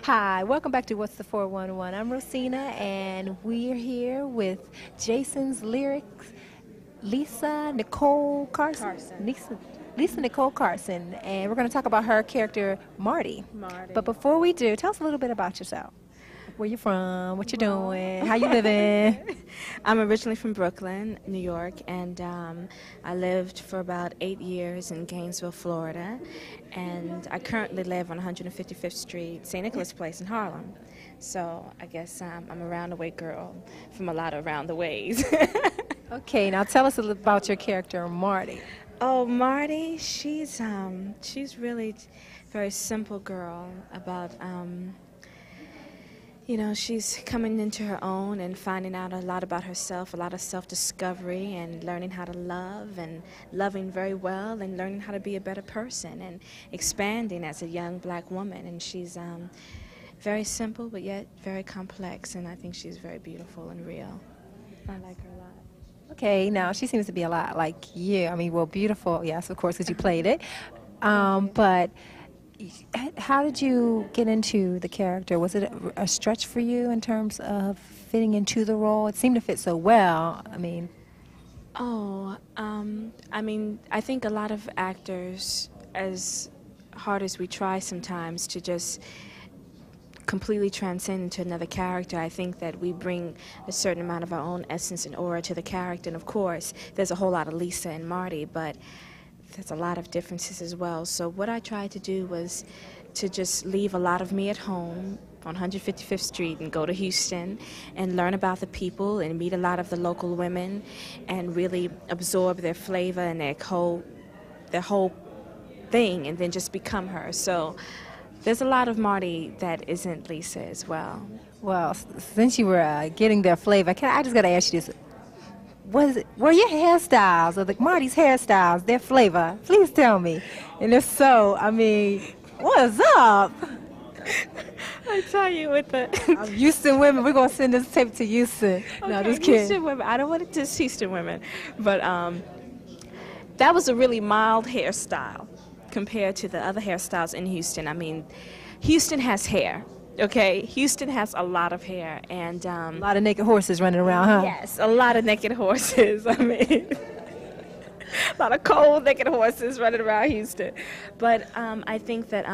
Hi, welcome back to What's the 411. I'm Rosina, and we're here with Jason's lyrics, Lisa Nicole Carson. Lisa Nicole Carson, and we're going to talk about her character, Marty. But before we do, tell us a little bit about yourself. Where you from? What you doing? How you living? I'm originally from Brooklyn, New York, and I lived for about 8 years in Gainesville, Florida, and I currently live on 155th Street, St. Nicholas Place in Harlem. So I guess I'm a round-the-way girl from a lot of round-the-ways. Okay, now tell us a little about your character, Marty. Oh, Marty, she's really a very simple girl about. You know, she's coming into her own and finding out a lot about herself, a lot of self-discovery and learning how to love and loving very well and learning how to be a better person and expanding as a young black woman. And she's very simple but yet very complex, and I think she's very beautiful and real. I like her a lot. Okay, now she seems to be a lot like you. I mean, well, beautiful, yes, of course, because you played it. But how did you get into the character? Was it a stretch for you in terms of fitting into the role? It seemed to fit so well. I mean, I think a lot of actors, as hard as we try sometimes to just completely transcend into another character, I think that we bring a certain amount of our own essence and aura to the character. And of course, there's a whole lot of Lisa and Marty, but there's a lot of differences as well. So what I tried to do was to just leave a lot of me at home on 155th Street and go to Houston and learn about the people and meet a lot of the local women and really absorb their flavor and their whole thing and then just become her. So there's a lot of Marty that isn't Lisa as well. Well, since you were getting their flavor, I just got to ask you this. Were your hairstyles, or Marty's hairstyles, their flavor? Please tell me. And if so, I mean, what's up? I tell you, with the Houston women, we're going to send this tape to Houston. Okay, no, just kidding. Houston women. I don't want it to just Houston women. But that was a really mild hairstyle compared to the other hairstyles in Houston. I mean, Houston has hair. Okay, Houston has a lot of hair, and a lot of naked horses running around, huh? Yes, a lot of naked horses. I mean, a lot of cold naked horses running around Houston. But I think that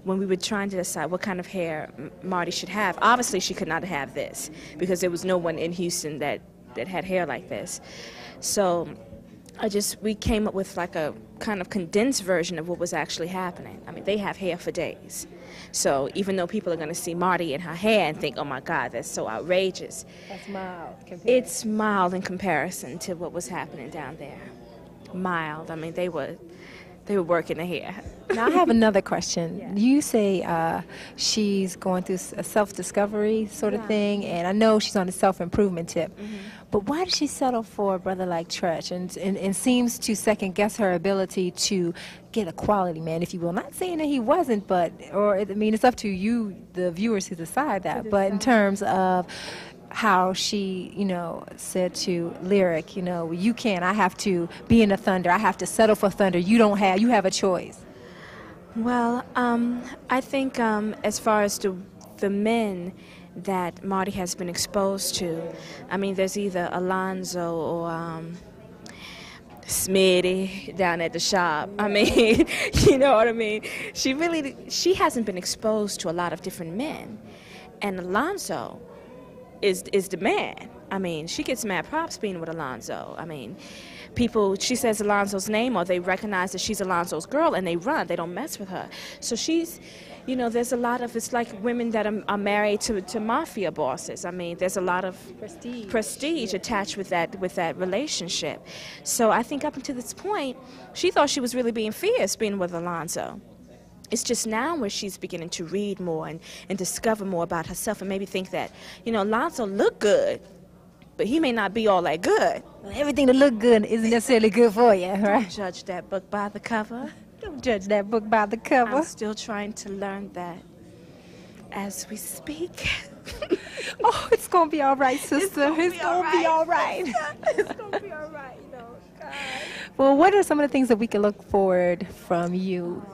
when we were trying to decide what kind of hair Marty should have, obviously she could not have this because there was no one in Houston that had hair like this. So we came up with like a kind of condensed version of what was actually happening. I mean, they have hair for days. So even though people are going to see Marty and her hair and think, oh my God, that's so outrageous. That's mild. It's mild in comparison to what was happening down there. Mild. I mean, they were working the hair. Now I have another question. Yeah. You say she's going through a self-discovery sort of thing, and I know she's on a self-improvement tip. Mm-hmm. But why did she settle for a brother like Tretch and seems to second-guess her ability to get a quality man, if you will? Not saying that he wasn't, it's up to you, the viewers, to decide that. But in terms of how she, said to Lyric, you can't, I have to be in the Thunder, I have to settle for Thunder, you have a choice. Well, I think as far as the men that Marty has been exposed to, I mean, there's either Alonzo or Smitty down at the shop. I mean, you know what I mean? She hasn't been exposed to a lot of different men. And Alonzo is the man. I mean, she gets mad props being with Alonzo. I mean, she says Alonzo's name or they recognize that she's Alonzo's girl and they run. They don't mess with her. So she's, there's a lot of, it's like women that are married to mafia bosses. I mean, there's a lot of prestige attached with that relationship. So I think up until this point, she thought she was really being fierce being with Alonzo. It's just now where she's beginning to read more and discover more about herself and maybe think that, Alonzo look good, but he may not be all that good. Everything that look good isn't necessarily good for you, right? Don't judge that book by the cover. Don't judge that book by the cover. I'm still trying to learn that as we speak. Oh, it's going to be all right, sister. It's going to be all right. It's going to be all right, God. Well, what are some of the things that we can look forward from you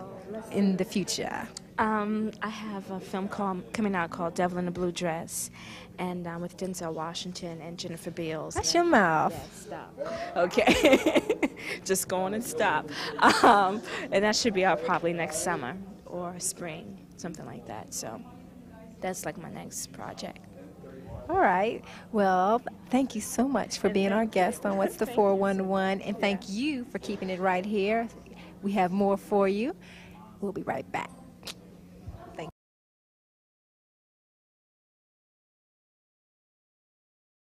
in the future? I have a film coming out called Devil in a Blue Dress, and with Denzel Washington and Jennifer Beals. That's your mouth. Yeah, stop. Okay. Just go on and stop. And that should be out probably next summer or spring, something like that. So that's like my next project. All right. Well, thank you so much for being our guest on What's the 411, and thank you for keeping it right here. We have more for you. We'll be right back.